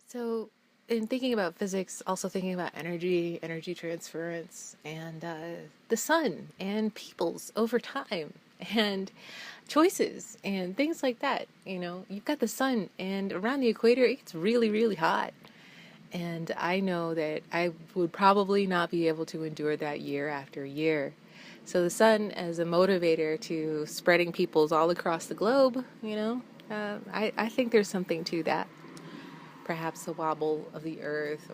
So, in thinking about physics, also thinking about energy, energy transference, and the sun, and peoples over time, and choices, and things like that. You've got the sun, and around the equator, it gets really, really hot. And I know that I would probably not be able to endure that year after year. So, the sun as a motivator to spreading peoples all across the globe, I think there's something to that. Perhaps the wobble of the earth,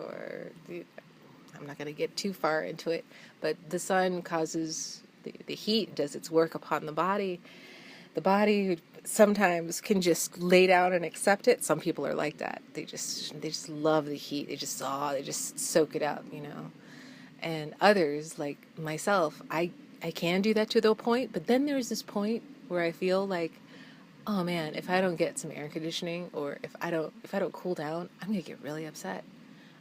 I'm not going to get too far into it, but the sun causes the heat, does its work upon the body. The body sometimes can just lay down and accept it. Some people are like that. They just love the heat. They just soak it up. And others, like myself, I can do that to the point, but then there's this point where I feel like, oh man, if I don't get some air conditioning, or if I don't cool down, I'm gonna get really upset.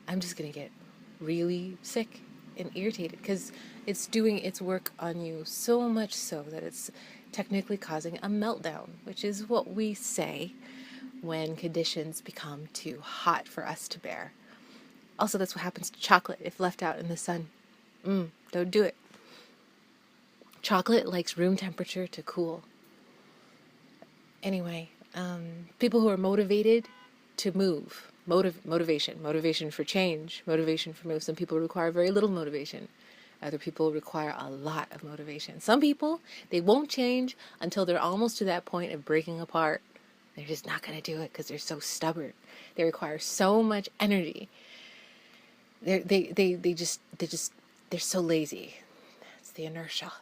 I'm just gonna get really sick and irritated because it's doing its work on you so much so that it's technically causing a meltdown, which is what we say when conditions become too hot for us to bear. Also, that's what happens to chocolate if left out in the sun. Don't do it. Chocolate likes room temperature to cool. Anyway, people who are motivated to move, motivation for change, motivation for move. Some people require very little motivation. Other people require a lot of motivation. Some people, they won't change until they're almost to that point of breaking apart. They're just not going to do it because they're so stubborn. They require so much energy. They're so lazy. It's the inertia.